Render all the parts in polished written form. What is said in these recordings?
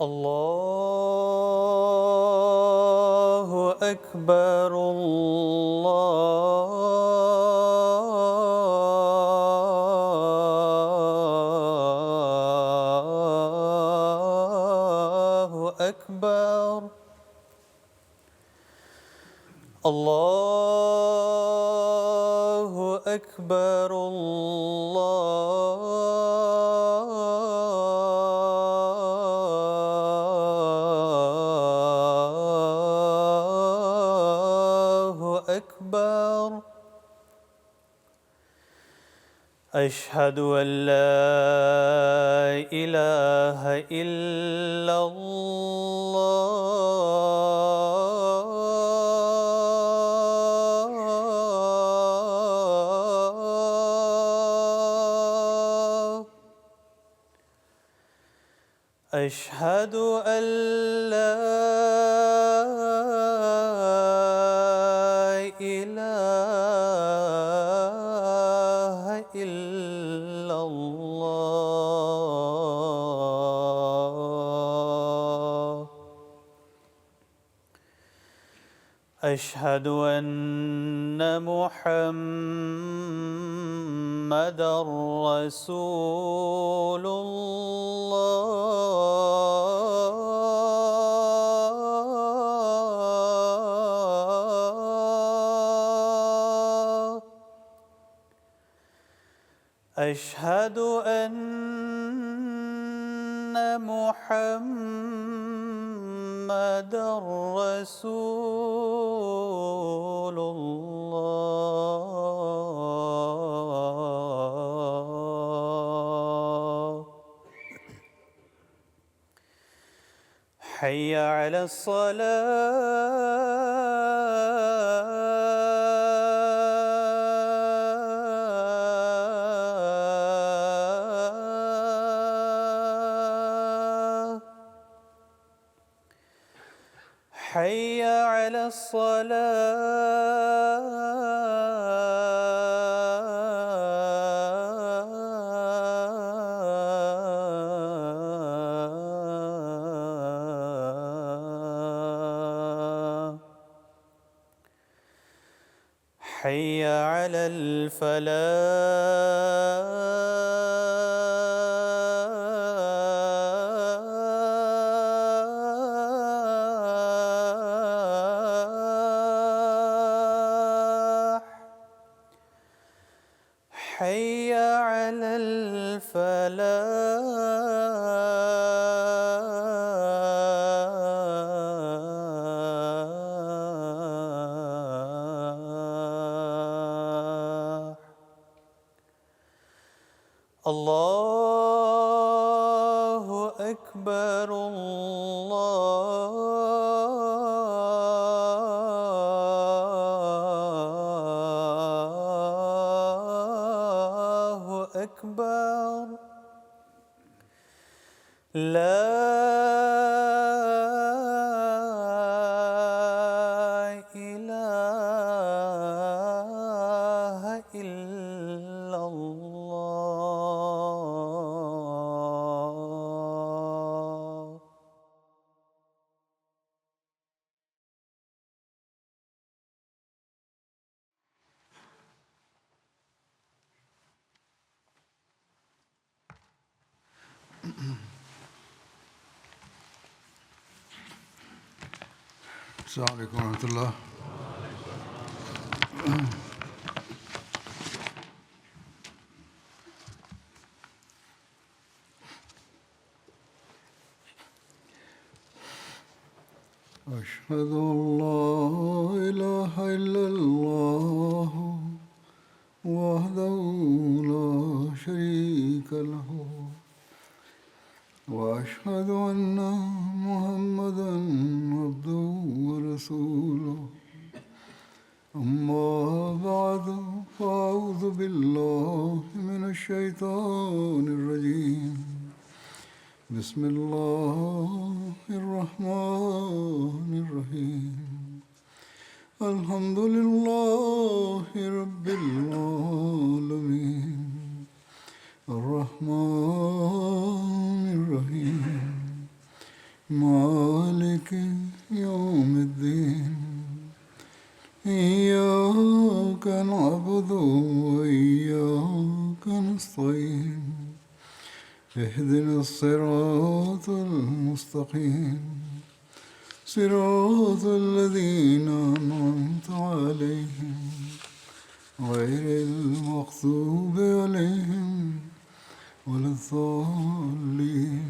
الله أكبر الله أكبر الله أكبر الله أكبر أشهد أن لا إله إلا الله أشهد أن لا إله إلا الله أشهد أن محمدًا رسول الله أشهد أن محمدًا رسول الله حي على الصلاة حي على الصلاة حي على الفلاح حي على الفلاح الله أكبر الله أكبر لا إله إلا الله السلام علیکم ورحمۃ اللہ. أشهد أن لا إله إلا الله وحده لا شريك محمدا عبده ورسوله أما بعد فأعوذ بالله من الشيطان الرجيم بسم الله الرحمن الرحيم الحمد لله رب العالمين الرحمن الرحيم مالك يوم الدين إياك نعبد وإياك نستعين اهدنا الصراط المستقيم صراط الذين أنعمت عليهم غير المغضوب عليهم ولا الضالين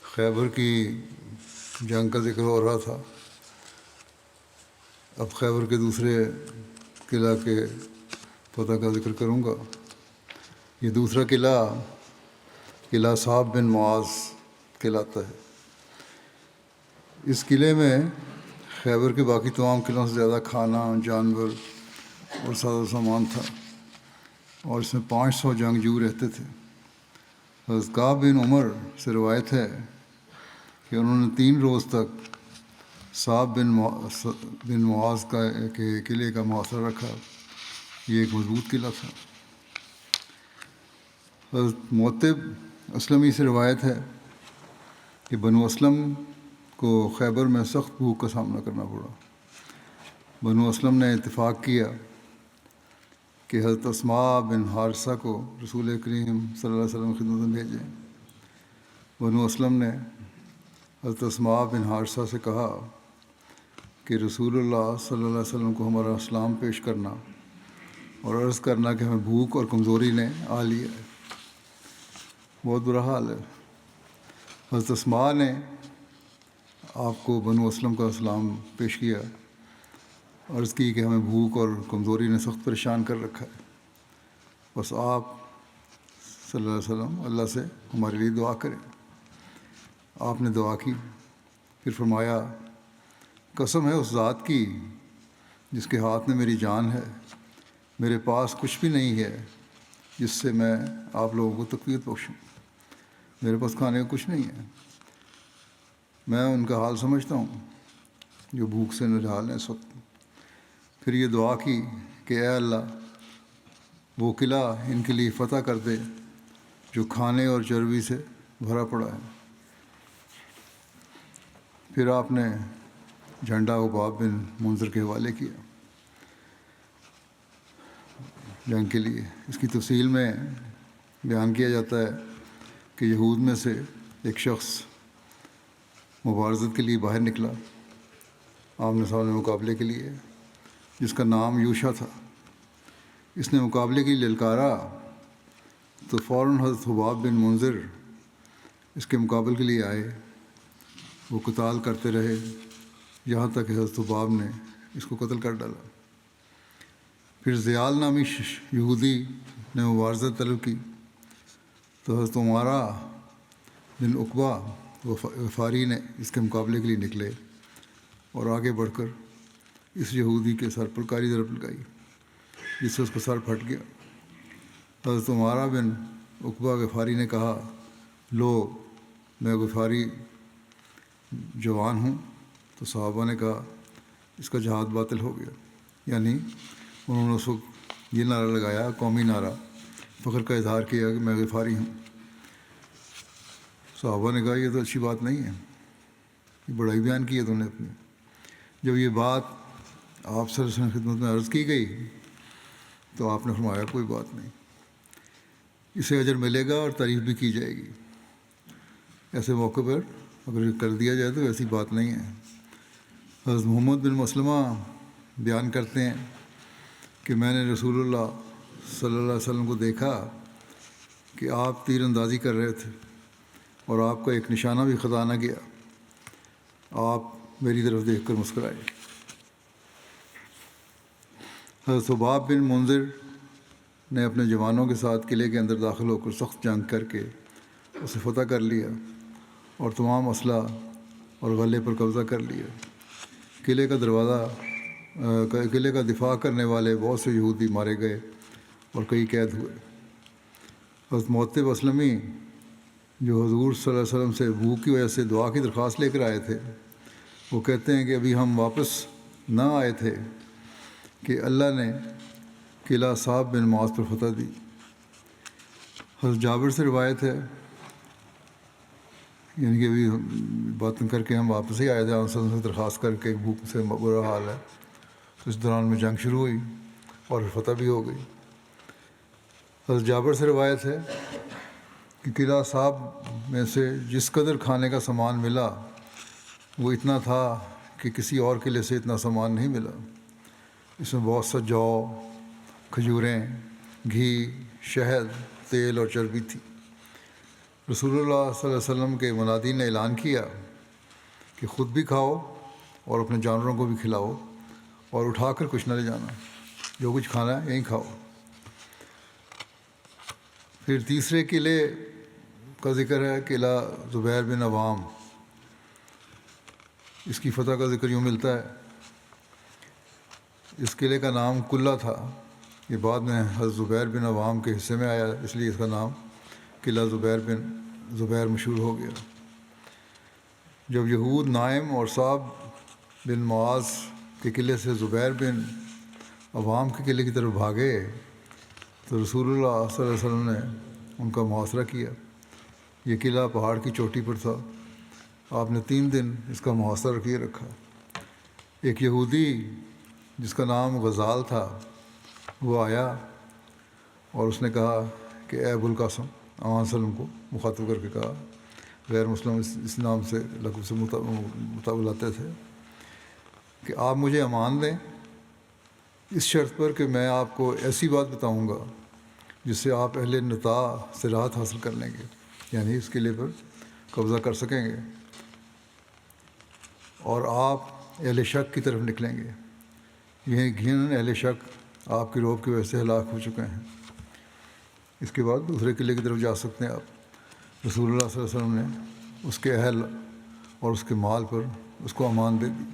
خیبر کی جنگ کا ذکر ہو رہا تھا. اب خیبر کے دوسرے قلعہ کے فتح کا ذکر کروں گا. یہ دوسرا قلعہ صعب بن معاذ کہلاتا ہے. اس قلعے میں خیبر کے باقی تمام قلعوں سے زیادہ کھانا، جانور اور ساز و سامان تھا، اور اس میں 500 جنگجو رہتے تھے. حضرت کعب بن عمر سے روایت ہے کہ انہوں نے 3 روز تک صعب بن معاذ کے قلعے کا محاصرہ رکھا. یہ ایک مضبوط قلعہ تھا. حضرت معتب اسلمی سے روایت ہے کہ بنو اسلم کو خیبر میں سخت بھوک کا سامنا کرنا پڑا. بنو اسلم نے اتفاق کیا کہ حضرت اسماء بن حارثہ کو رسول کریم صلی اللہ علیہ وسلم کی خدمت میں بھیجیں. بنو اسلم نے حضرت اسماء بن حارثہ سے کہا کہ رسول اللہ صلی اللہ علیہ وسلم کو ہمارا اسلام پیش کرنا اور عرض کرنا کہ ہمیں بھوک اور کمزوری نے آ لیا ہے. بہت برا حال ہے. حضرت اسماء نے آپ کو بنو اسلم کا اسلام پیش کیا، عرض کی کہ ہمیں بھوک اور کمزوری نے سخت پریشان کر رکھا ہے، بس آپ صلی اللہ علیہ وسلم اللہ سے ہمارے لیے دعا کریں. آپ نے دعا کی، پھر فرمایا قسم ہے اس ذات کی جس کے ہاتھ میں میری جان ہے، میرے پاس کچھ بھی نہیں ہے جس سے میں آپ لوگوں کو تقویت بخشوں. میرے پاس کھانے کو کچھ نہیں ہے. میں ان کا حال سمجھتا ہوں جو بھوک سے نڈھال ہیں اس وقت. پھر یہ دعا کی کہ اے اللہ وہ قلعہ ان کے لیے فتح کر دے جو کھانے اور چربی سے بھرا پڑا ہے. پھر آپ نے جھنڈا حباب بن منذر کے حوالے کیا جنگ کے لیے. اس کی تفصیل میں بیان کیا جاتا ہے کہ یہود میں سے ایک شخص مبارزت کے لیے باہر نکلا آمنے سامنے مقابلے کے لیے، جس کا نام یوشا تھا. اس نے مقابلے کے لیے للکارا تو فوراً حضرت حباب بن منذر اس کے مقابل کے لیے آئے. وہ قتال کرتے رہے یہاں تک کہ حضرت حباب نے اس کو قتل کر ڈالا. پھر زیال نامی یہودی نے مبارزت طلب کی تو حضرت عمارہ بن عقبہ غفاری نے اس کے مقابلے کے لیے نکلے اور آگے بڑھ کر اس یہودی کے سر پر کاری ضرب لگائی جس سے اس کا سر پھٹ گیا. حضرت عمارہ بن عقبہ غفاری نے کہا لو میں غفاری جوان ہوں. تو صحابہ نے کہا اس کا جہاد باطل ہو گیا. یعنی انہوں نے اس وقت یہ نعرہ لگایا، قومی نعرہ، فخر کا اظہار کیا کہ میں غفاری ہوں. صحابہ نے کہا یہ تو اچھی بات نہیں ہے، یہ بڑائی بیان کی ہے تم نے اپنی. جب یہ بات آپ صلی اللہ علیہ وسلم کی خدمت میں عرض کی گئی تو آپ نے فرمایا کوئی بات نہیں، اسے اجر ملے گا اور تعریف بھی کی جائے گی. ایسے موقع پر اگر کر دیا جائے تو ایسی بات نہیں ہے. حضرت محمد بن مسلمہ بیان کرتے ہیں کہ میں نے رسول اللہ صلی اللہ علیہ وسلم کو دیکھا کہ آپ تیر اندازی کر رہے تھے اور آپ کا ایک نشانہ بھی خطا نہ گیا. آپ میری طرف دیکھ کر مسکرائے. حضرت حباب بن منذر نے اپنے جوانوں کے ساتھ قلعے کے اندر داخل ہو کر سخت جنگ کر کے اسے فتح کر لیا اور تمام اسلحہ اور غلے پر قبضہ کر لیا۔ قلعے کا دفاع کرنے والے بہت سے یہودی مارے گئے اور کئی قید ہوئے۔ حضرت معتب اسلمی جو حضور صلی اللہ علیہ وسلم سے بھوک کی وجہ سے دعا کی درخواست لے کر آئے تھے، وہ کہتے ہیں کہ ابھی ہم واپس نہ آئے تھے کہ اللہ نے قلعہ صعب بن معاذ پر فتح دی۔ حضرت جابر سے روایت ہے، یعنی کہ ابھی باتیں کر کے ہم واپس ہی آئے تھے، آپ سے درخواست کر کے بھوک سے برا حال ہے، تو اس دوران میں جنگ شروع ہوئی اور فتح بھی ہو گئی۔ حضرت جابر سے روایت ہے کہ قلعہ صعب میں سے جس قدر کھانے کا سامان ملا وہ اتنا تھا کہ کسی اور قلعے سے اتنا سامان نہیں ملا۔ اس میں بہت سا جو، کھجوریں، گھی، شہد، تیل اور چربی تھی۔ رسول اللہ صلی اللہ علیہ وسلم کے منادی نے اعلان کیا کہ خود بھی کھاؤ اور اپنے جانوروں کو بھی کھلاؤ اور اٹھا کر کچھ نہ لے جانا، جو کچھ کھانا ہے یہیں کھاؤ۔ پھر تیسرے قلعے کا ذکر ہے، قلعہ زبیر بن عوام۔ اس کی فتح کا ذکر یوں ملتا ہے، اس قلعے کا نام کلہ تھا، یہ بعد میں حضرت زبیر بن عوام کے حصے میں آیا، اس لیے اس کا نام قلعہ زبیر مشہور ہو گیا۔ جب یہود نائم اور صعب بن معاذ کے قلعے سے زبیر بن عوام کے قلعے کی طرف بھاگے تو رسول اللہ صلی اللہ علیہ وسلم نے ان کا محاصرہ کیا۔ یہ قلعہ پہاڑ کی چوٹی پر تھا، آپ نے 3 دن اس کا محاصرہ کیے رکھا۔ ایک یہودی جس کا نام غزال تھا وہ آیا اور اس نے کہا کہ اے ابو القاسم، علیہ وسلم کو مخاطب کر کے کہا، غیر مسلم اس نام سے لقب سے بلاتے تھے، کہ آپ مجھے امان دیں اس شرط پر کہ میں آپ کو ایسی بات بتاؤں گا جس سے آپ اہل نطاع سے راحت حاصل کر لیں گے، یعنی اس قلعے پر قبضہ کر سکیں گے، اور آپ اہل شک کی طرف نکلیں گے۔ یہ یقیناً اہل شک آپ کے روب کی وجہ سے ہلاک ہو چکے ہیں، اس کے بعد دوسرے قلعے کی طرف جا سکتے ہیں آپ۔ رسول اللہ صلی اللہ علیہ وسلم نے اس کے اہل اور اس کے مال پر اس کو امان دے دی۔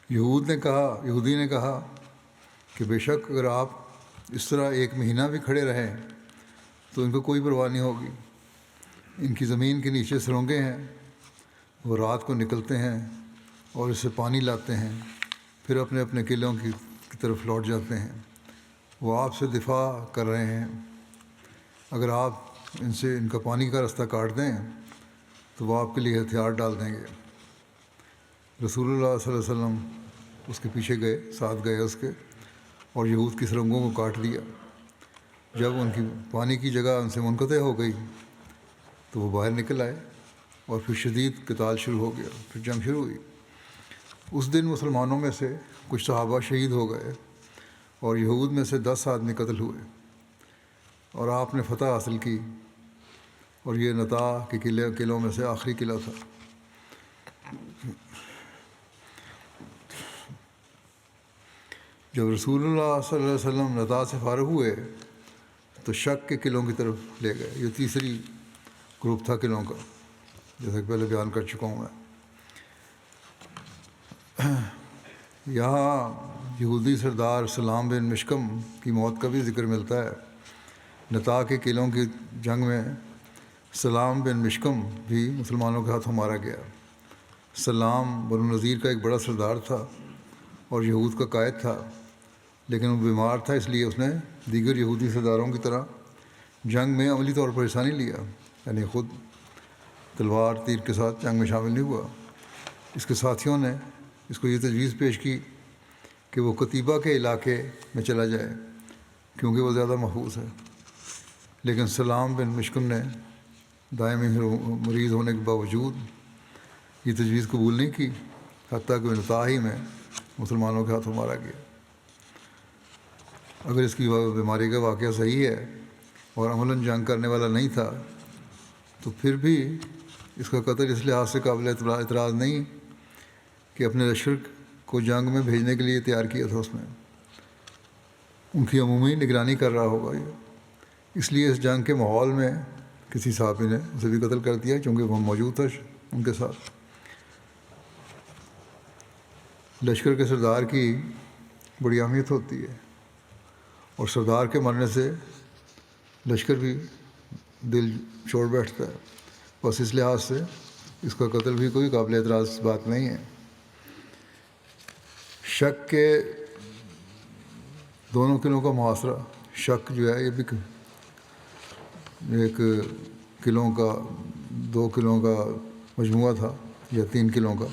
یہودی نے کہا کہ بے شک اگر آپ اس طرح 1 مہینہ بھی کھڑے رہیں تو ان کو کوئی پرواہ نہیں ہوگی۔ ان کی زمین کے نیچے سرنگیں ہیں، وہ رات کو نکلتے ہیں اور اس سے پانی لاتے ہیں، پھر اپنے اپنے قلعوں کی طرف لوٹ جاتے ہیں۔ وہ آپ سے دفاع کر رہے ہیں، اگر آپ ان کا پانی کا راستہ کاٹ دیں تو وہ آپ کے لیے ہتھیار ڈال دیں گے۔ رسول اللہ صلی اللہ علیہ وسلم اس کے پیچھے گئے، ساتھ گئے اس کے، اور یہود کی سرنگوں کو کاٹ دیا۔ جب ان کی پانی کی جگہ ان سے منقطع ہو گئی تو وہ باہر نکل آئے اور پھر شدید قتال شروع ہو گیا، پھر جنگ شروع ہوئی۔ اس دن مسلمانوں میں سے کچھ صحابہ شہید ہو گئے اور یہود میں سے 10 آدمی قتل ہوئے، اور آپ نے فتح حاصل کی، اور یہ نطاع کے قلعوں میں سے آخری قلعہ تھا۔ جب رسول اللہ صلی اللہ علیہ وسلم نطاع سے فارغ ہوئے تو شک کے قلعوں کی طرف لے گئے۔ یہ تیسری گروپ تھا قلعوں کا، جیسا کہ پہلے بیان کر چکا ہوں میں۔ یہاں یہودی سردار سلام بن مشکم کی موت کا بھی ذکر ملتا ہے۔ نطاع کے قلعوں کی جنگ میں سلام بن مشکم بھی مسلمانوں کے ہاتھوں مارا گیا۔ سلام بنو نذیر کا ایک بڑا سردار تھا اور یہود کا قائد تھا، لیکن وہ بیمار تھا، اس لیے اس نے دیگر یہودی سرداروں کی طرح جنگ میں عملی طور پر حصہ نہیں لیا، یعنی خود تلوار تیر کے ساتھ جنگ میں شامل نہیں ہوا۔ اس کے ساتھیوں نے اس کو یہ تجویز پیش کی کہ وہ قتیبہ کے علاقے میں چلا جائے کیونکہ وہ زیادہ محفوظ ہے، لیکن سلام بن مشکم نے دائمی مریض ہونے کے باوجود یہ تجویز قبول نہیں کی، حتیٰ کہ نطاع ہی میں مسلمانوں کے ہاتھوں مارا گیا۔ اگر اس کی بیماری کا واقعہ صحیح ہے اور عملاً جنگ کرنے والا نہیں تھا تو پھر بھی اس کا قتل اس لحاظ سے قابل اعتراض نہیں کہ اپنے لشکر کو جنگ میں بھیجنے کے لیے تیار کیا تھا اس نے، ان کی عمومی نگرانی کر رہا ہوگا یہ، اس لیے اس جنگ کے ماحول میں کسی صحابی نے اسے بھی قتل کر دیا کیونکہ وہ موجود تھا ان کے ساتھ۔ لشکر کے سردار کی بڑی اہمیت ہوتی ہے، اور سردار کے مرنے سے لشکر بھی دل چھوڑ بیٹھتا ہے، بس اس لحاظ سے اس کا قتل بھی کوئی قابل اعتراض بات نہیں ہے۔ شک کے دونوں قلعوں کا محاصرہ، شک جو ہے یہ بھی ایک قلعوں کا، 2 قلعوں کا مجموعہ تھا یا 3 قلعوں کا،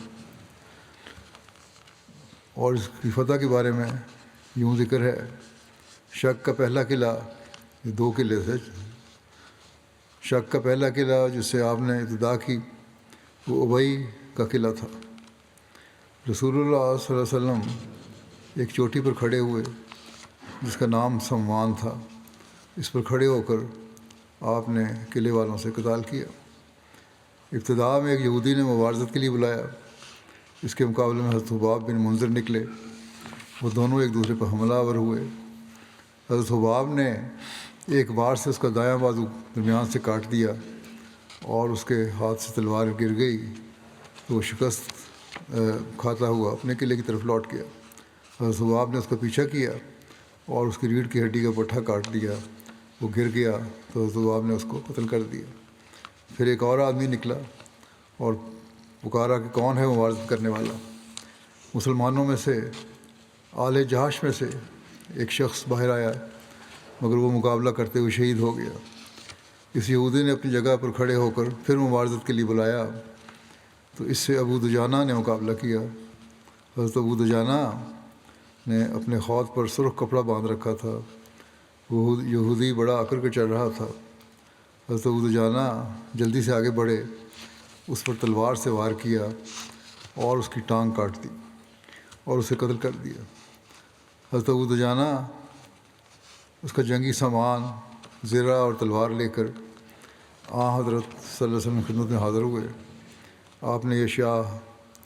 اور اس کی فتح کے بارے میں یوں ذکر ہے، شک کا پہلا قلعہ، یہ 2 قلعے تھے، شک کا پہلا قلعہ جس سے آپ نے ابتدا کی وہ ابئی کا قلعہ تھا۔ رسول اللہ صلی اللہ علیہ وسلم ایک چوٹی پر کھڑے ہوئے جس کا نام سمان تھا، اس پر کھڑے ہو کر آپ نے قلعے والوں سے قتال کیا۔ ابتدا میں ایک یہودی نے مبارزت کے لیے بلایا، اس کے مقابلے میں حضرت حباب بن منذر نکلے، وہ دونوں ایک دوسرے پر حملہ آور ہوئے۔ حضرت حباب نے ایک بار سے اس کا دایاں بازو درمیان سے کاٹ دیا اور اس کے ہاتھ سے تلوار گر گئی تو وہ شکست کھاتا ہوا اپنے قلعے کی طرف لوٹ گیا۔ حضرت حباب نے اس کا پیچھا کیا اور اس کی ریڑھ کی ہڈی کا پٹھا کاٹ دیا، وہ گر گیا تو حضرت حباب نے اس کو قتل کر دیا۔ پھر ایک اور آدمی نکلا اور پکارا کہ کون ہے مبارزت کرنے والا؟ مسلمانوں میں سے آل جہش میں سے ایک شخص باہر آیا، مگر وہ مقابلہ کرتے ہوئے شہید ہو گیا۔ اس یہودی نے اپنی جگہ پر کھڑے ہو کر پھر مبارزت کے لیے بلایا تو اس سے ابو دجانہ نے مقابلہ کیا۔ حضرت ابو دجانہ نے اپنے خود پر سرخ کپڑا باندھ رکھا تھا، وہ یہودی بڑا اکڑ کے چل رہا تھا۔ حضرت ابو دجانہ جلدی سے آگے بڑھے، اس پر تلوار سے وار کیا اور اس کی ٹانگ کاٹ دی اور اسے قتل کر دیا۔ حضرت ابو دجانہ اس کا جنگی سامان، زرہ اور تلوار لے کر حضرت صلی اللہ علیہ وسلم کی خدمت میں حاضر ہوئے۔ آپ نے یہ اشیاء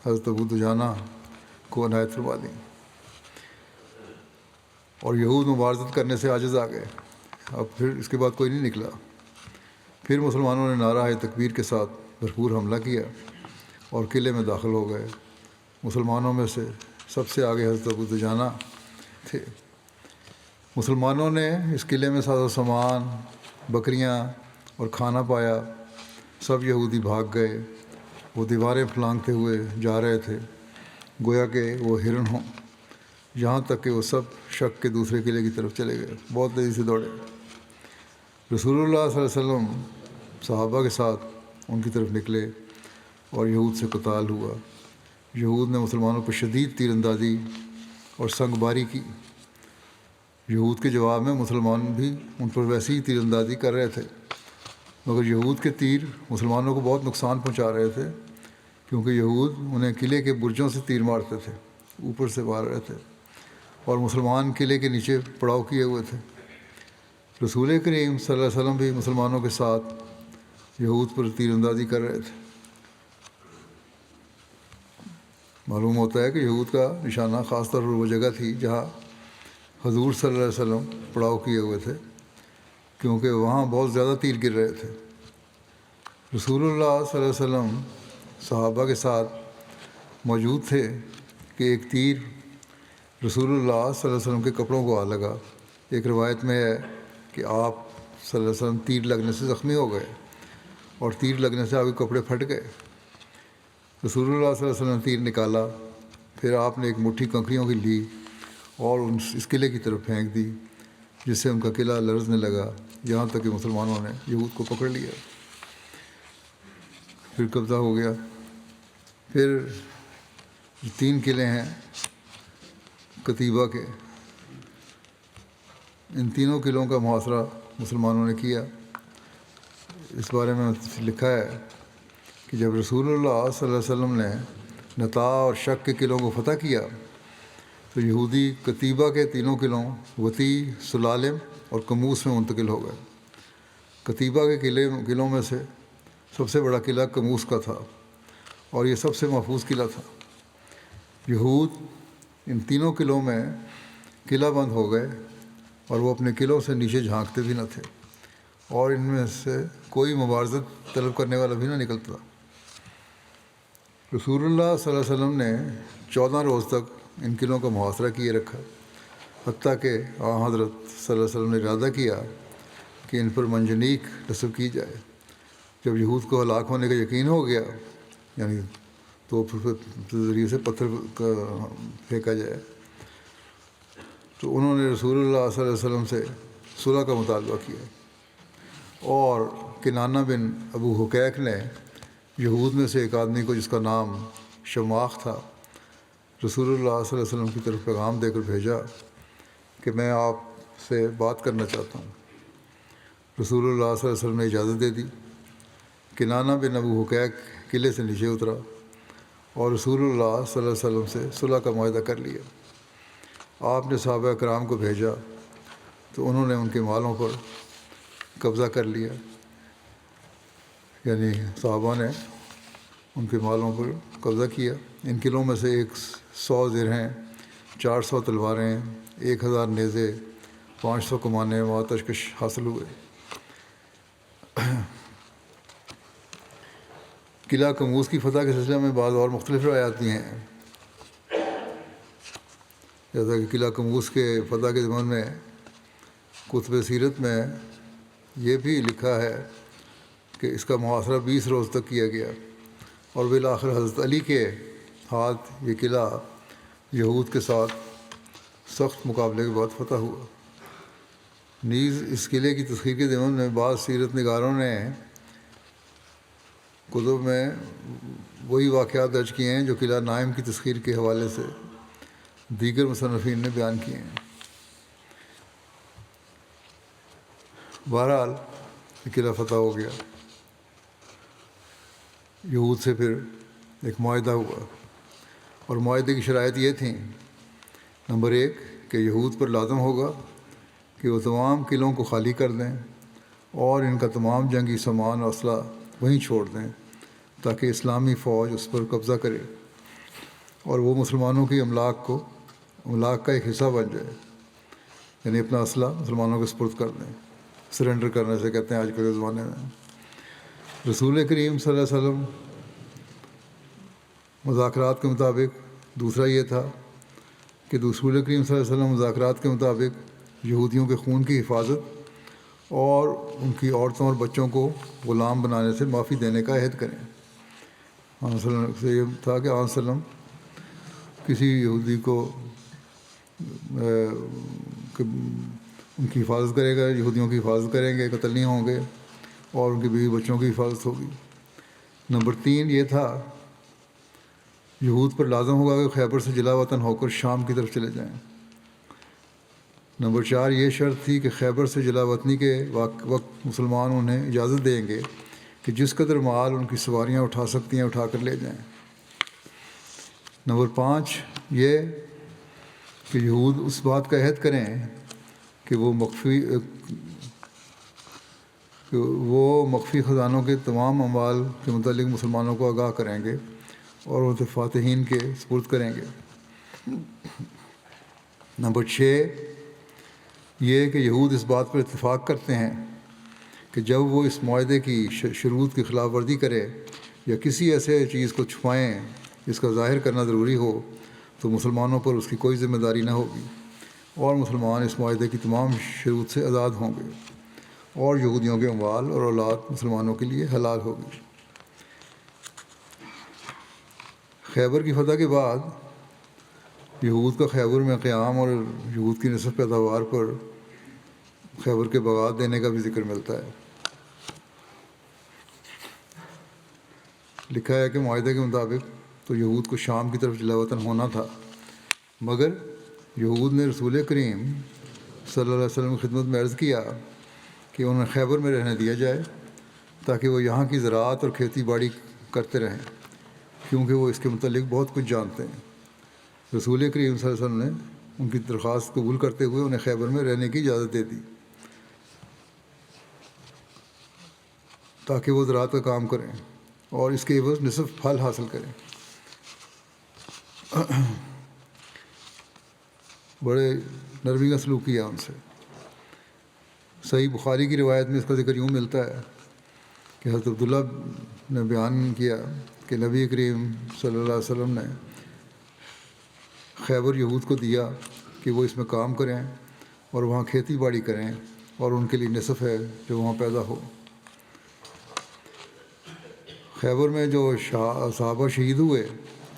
حضرت ابو دجانہ کو عنایت فرما دیں، اور یہود مبارزت کرنے سے عاجز آ گئے۔ اب پھر اس کے بعد کوئی نہیں نکلا۔ پھر مسلمانوں نے نعرہ تکبیر کے ساتھ بھرپور حملہ کیا اور قلعے میں داخل ہو گئے۔ مسلمانوں میں سے سب سے آگے حضرت ابو دجانہ تھے۔ مسلمانوں نے اس قلعے میں ساز و سامان، بکریاں اور کھانا پایا۔ سب یہودی بھاگ گئے، وہ دیواریں پھلانگتے ہوئے جا رہے تھے گویا کہ وہ ہرن ہوں، یہاں تک کہ وہ سب شک کے دوسرے قلعے کی طرف چلے گئے، بہت تیزی سے دوڑے۔ رسول اللہ صلی اللہ علیہ وسلم صحابہ کے ساتھ ان کی طرف نکلے اور یہود سے قتال ہوا۔ یہود نے مسلمانوں پر شدید تیر اندازی اور سنگ باری کی۔ یہود کے جواب میں مسلمان بھی ان پر ویسی ہی تیر اندازی کر رہے تھے، مگر یہود کے تیر مسلمانوں کو بہت نقصان پہنچا رہے تھے، کیونکہ یہود انہیں قلعے کے برجوں سے تیر مارتے تھے، اوپر سے مار رہے تھے، اور مسلمان قلعے کے نیچے پڑاؤ کیے ہوئے تھے۔ رسول کریم صلی اللہ علیہ وسلم بھی مسلمانوں کے ساتھ یہود پر تیر اندازی کر رہے تھے۔ معلوم ہوتا ہے کہ یہود کا نشانہ خاص طور پر وہ جگہ تھی جہاں حضور صلی اللہ علیہ وسلم پڑاؤ کیے ہوئے تھے، کیونکہ وہاں بہت زیادہ تیر گر رہے تھے۔ رسول اللہ صلی اللہ علیہ وسلم صحابہ کے ساتھ موجود تھے کہ ایک تیر رسول اللہ صلی اللہ علیہ وسلم کے کپڑوں کو آ لگا۔ ایک روایت میں ہے کہ آپ صلی اللہ علیہ وسلم تیر لگنے سے زخمی ہو گئے اور تیر لگنے سے آپ کے کپڑے پھٹ گئے۔ رسول اللہ صلی اللہ علیہ وسلم نے تیر نکالا، پھر آپ نے ایک مٹھی کنکریوں کی لی اور اس قلعے کی طرف پھینک دی، جس سے ان کا قلعہ لرزنے لگا، یہاں تک کہ مسلمانوں نے یہود کو پکڑ لیا، پھر قبضہ ہو گیا۔ پھر 3 قلعے ہیں قتیبہ کے، ان تینوں قلعوں کا محاصرہ مسلمانوں نے کیا۔ اس بارے میں لکھا ہے کہ جب رسول اللہ صلی اللہ علیہ وسلم نے نطا اور شک کے قلعوں کو فتح کیا تو یہودی قتیبہ کے تینوں قلعوں وطی، سلالم اور کموس میں منتقل ہو گئے۔ قتیبہ کے قلعوں میں سے سب سے بڑا قلعہ کموس کا تھا اور یہ سب سے محفوظ قلعہ تھا۔ یہود ان تینوں قلعوں میں قلعہ بند ہو گئے اور وہ اپنے قلعوں سے نیچے جھانکتے بھی نہ تھے، اور ان میں سے کوئی مبارزت طلب کرنے والا بھی نہ نکلتا۔ رسول اللہ صلی اللہ علیہ وسلم نے 14 روز تک ان قلعوں کا محاصرہ کیے رکھا، حتیٰ کہ حضرت صلی اللہ علیہ وسلم نے ارادہ کیا کہ ان پر منجنیق نصب کی جائے۔ جب یہود کو ہلاک ہونے کا یقین ہو گیا، یعنی تو ذریعے سے پتھر پھینکا جائے، تو انہوں نے رسول اللہ صلی اللہ علیہ وسلم سے صلح کا مطالبہ کیا، اور کنانہ بن ابو حقیق نے یہود میں سے ایک آدمی کو، جس کا نام شماخ تھا، رسول اللہ صلی اللہ علیہ وسلم کی طرف پیغام دے کر بھیجا کہ میں آپ سے بات کرنا چاہتا ہوں۔ رسول اللہ صلی اللہ علیہ وسلم نے اجازت دے دی۔ کنانہ بن ابو حقیق قلعے سے نیچے اترا اور رسول اللہ صلی اللہ علیہ وسلم سے صلح کا معاہدہ کر لیا۔ آپ نے صحابہ کرام کو بھیجا تو انہوں نے ان کے مالوں پر قبضہ کر لیا، یعنی صحابہ نے ان کے مالوں پر قبضہ کیا۔ ان قلعوں میں سے 100 زرہیں، 400 تلواریں، 1000 نیزے، 500 کمانیں و آتش کش حاصل ہوئے۔ قلعہ کموز کی فتح کے سلسلے میں بعض اور مختلف روایات بھی ہیں، جیسا کہ قلعہ کموز کے فتح کے ضمن میں کتب سیرت میں یہ بھی لکھا ہے کہ اس کا محاصرہ 20 روز تک کیا گیا، اور بالآخر حضرت علی کے ہاتھ یہ قلعہ یہود کے ساتھ سخت مقابلے کے بعد فتح ہوا۔ نیز اس قلعے کی تسخیر کے ضمن میں بعض سیرت نگاروں نے کتب میں وہی واقعات درج کیے ہیں جو قلعہ نائم کی تسخیر کے حوالے سے دیگر مصنفین نے بیان کیے ہیں۔ بہرحال یہ قلعہ فتح ہو گیا۔ یہود سے پھر ایک معاہدہ ہوا، اور معاہدے کی شرائط یہ تھیں: نمبر 1 کہ یہود پر لازم ہوگا کہ وہ تمام قلعوں کو خالی کر دیں اور ان کا تمام جنگی سامان اور اسلحہ وہیں چھوڑ دیں تاکہ اسلامی فوج اس پر قبضہ کرے اور وہ مسلمانوں کی املاک کا ایک حصہ بن جائے، یعنی اپنا اسلحہ مسلمانوں کے سپرد کر دیں۔ سرنڈر کرنے سے کہتے ہیں آج کل کے زمانے میں۔ رسول کریم صلی اللہ علیہ وسلم مذاکرات کے مطابق دوسرا یہ تھا کہ رسول کریم صلی اللہ علیہ وسلم مذاکرات کے مطابق یہودیوں کے خون کی حفاظت اور ان کی عورتوں اور بچوں کو غلام بنانے سے معافی دینے کا عہد کریں۔ آن صلی اللہ علیہ وسلم سے یہ تھا کہ آن صلی اللہ علیہ وسلم کسی یہودی کو ان کی حفاظت کرے گا، یہودیوں کی حفاظت کریں گے، قتل نہیں ہوں گے، اور ان کی بیوی بچوں کی حفاظت ہوگی۔ نمبر 3 یہ تھا یہود پر لازم ہوگا کہ خیبر سے جلا وطن ہو کر شام کی طرف چلے جائیں۔ نمبر 4 یہ شرط تھی کہ خیبر سے جلا وطنی کے وقت مسلمان انہیں اجازت دیں گے کہ جس قدر مال ان کی سواریاں اٹھا سکتی ہیں اٹھا کر لے جائیں۔ نمبر 5 یہ کہ یہود اس بات کا عہد کریں کہ وہ مخفی خزانوں کے تمام اموال کے متعلق مسلمانوں کو آگاہ کریں گے اور وہ فاتحین کے سپرد کریں گے۔ نمبر 6 یہ کہ یہود اس بات پر اتفاق کرتے ہیں کہ جب وہ اس معاہدے کی شروط کی خلاف ورزی کرے یا کسی ایسے چیز کو چھپائیں جس کا ظاہر کرنا ضروری ہو تو مسلمانوں پر اس کی کوئی ذمہ داری نہ ہوگی، اور مسلمان اس معاہدے کی تمام شروط سے آزاد ہوں گے، اور یہودیوں کے اموال اور اولاد مسلمانوں کے لیے حلال ہوگی۔ خیبر کی فتح کے بعد یہود کا خیبر میں قیام اور یہود کی نصف پیداوار پر خیبر کے باغات دینے کا بھی ذکر ملتا ہے۔ لکھا ہے کہ معاہدے کے مطابق تو یہود کو شام کی طرف جلا وطن ہونا تھا، مگر یہود نے رسول کریم صلی اللہ علیہ وسلم کی خدمت میں عرض کیا کہ انہیں خیبر میں رہنے دیا جائے تاکہ وہ یہاں کی زراعت اور کھیتی باڑی کرتے رہیں، کیونکہ وہ اس کے متعلق بہت کچھ جانتے ہیں۔ رسول کریم صلی اللہ علیہ وسلم نے ان کی درخواست قبول کرتے ہوئے انہیں خیبر میں رہنے کی اجازت دے دی تاکہ وہ زراعت کا کام کریں اور اس کے عوض نصف پھل حاصل کریں۔ بڑے نرمی کا سلوک کیا ان سے۔ صحیح بخاری کی روایت میں اس کا ذکر یوں ملتا ہے کہ حضرت عبداللہ نے بیان کیا کہ نبی کریم صلی اللہ علیہ وسلم نے خیبر یہود کو دیا کہ وہ اس میں کام کریں اور وہاں کھیتی باڑی کریں، اور ان کے لیے نصف ہے جو وہاں پیدا ہو۔ خیبر میں جو صحابہ شہید ہوئے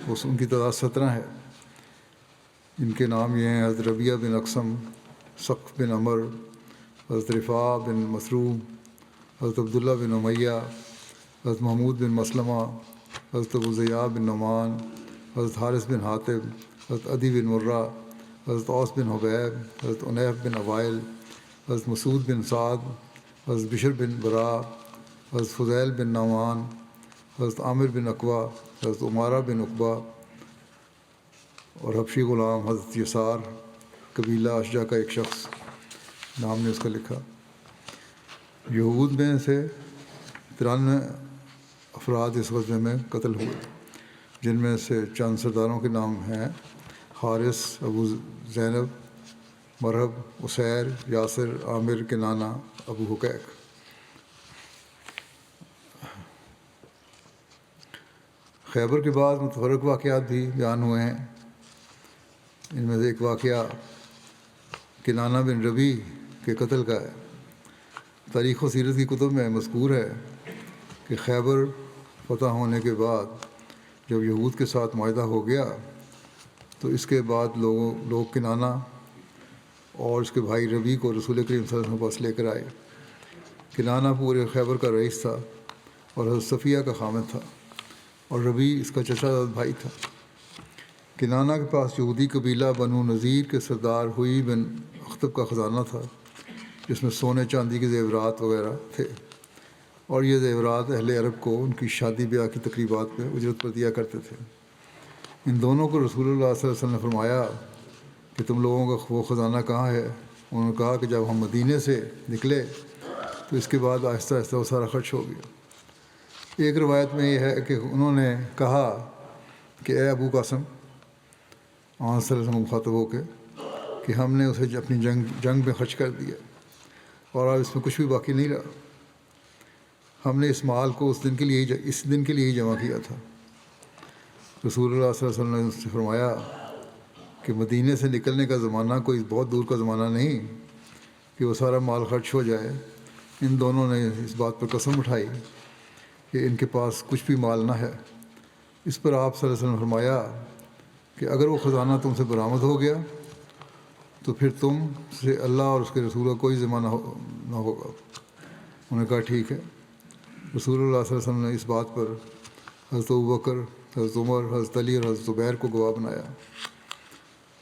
ان کی تعداد 17 ہے۔ ان کے نام یہ ہیں: حضرت ربیعہ بن اقسم، ثقف بن عمر، حضرت رفاع بن مسروم، حضرت عبداللہ بن امیہ، حضرت محمود بن مسلمہ، حضرت ابو ضیاء بن نعمان، حضرت حارث بن حاتب، حضرت عدی بن مرہ، حضرت اوس بن حبیب، حضرت عنیف بن اوائل، حضرت مسعود بن سعد، حضرت بشر بن براء، حضرت فضیل بن نعمان، حضرت عامر بن اقوا، حضرت عمارہ بن عقبہ، اور حبشی غلام حضرت یسار، قبیلہ اشجع کا ایک شخص، نام نے اس کا لکھا۔ یہود میں سے 93 افراد اس غزوے میں قتل ہوئے، جن میں سے چند سرداروں کے نام ہیں: حارث، ابو زینب، مرہب، اسیر، یاسر، عامر، کنانہ، ابو حقیق۔ خیبر کے بعد متفرق واقعات بھی بیان ہوئے ہیں۔ ان میں سے ایک واقعہ کنانہ بن ربیع کے قتل کا ہے۔ تاریخ و سیرت کی کتب میں مذکور ہے کہ خیبر فتح ہونے کے بعد جب یہود کے ساتھ معاہدہ ہو گیا تو اس کے بعد لوگ کنانہ اور اس کے بھائی ربیع کو رسول کریم صلی اللہ علیہ وسلم کے پاس لے کر آئے۔ کنانہ پورے خیبر کا رئیس تھا اور حضرت صفیہ کا خامد تھا، اور ربیع اس کا چچا زاد بھائی تھا۔ کنانہ کے پاس یہودی قبیلہ بنو نذیر کے سردار ہوئی بن اخطب کا خزانہ تھا، جس میں سونے چاندی کے زیورات وغیرہ تھے، اور یہ زیورات اہل عرب کو ان کی شادی بیاہ کی تقریبات میں اجرت پر دیا کرتے تھے۔ ان دونوں کو رسول اللہ صلی اللہ علیہ وسلم نے فرمایا کہ تم لوگوں کا وہ خزانہ کہاں ہے؟ انہوں نے کہا کہ جب ہم مدینے سے نکلے تو اس کے بعد آہستہ آہستہ وہ سارا خرچ ہو گیا۔ ایک روایت میں یہ ہے کہ انہوں نے کہا کہ اے ابو قاسم، آن صلی اللہ علیہ وسلم مخاطب ہو کے، کہ ہم نے اسے اپنی جنگ میں خرچ کر دیا اور اب اس میں کچھ بھی باقی نہیں رہا۔ ہم نے اس مال کو اس دن کے لیے ہی جمع کیا تھا۔ رسول اللہ صلی اللہ علیہ وسلم نے اس سے فرمایا کہ مدینے سے نکلنے کا زمانہ کوئی بہت دور کا زمانہ نہیں کہ وہ سارا مال خرچ ہو جائے۔ ان دونوں نے اس بات پر قسم اٹھائی کہ ان کے پاس کچھ بھی مال نہ ہے۔ اس پر آپ صلی اللہ علیہ وسلم نے فرمایا کہ اگر وہ خزانہ تم سے برآمد ہو گیا تو پھر تم سے اللہ اور اس کے رسول کا کوئی ذمہ نہ ہوگا۔ انہوں نے کہا ٹھیک ہے۔ رسول اللہ صلی اللہ علیہ وسلم نے اس بات پر حضرت ابوبکر، حضرت عمر، حضرت علی اور حضرت زبیر کو گواہ بنایا۔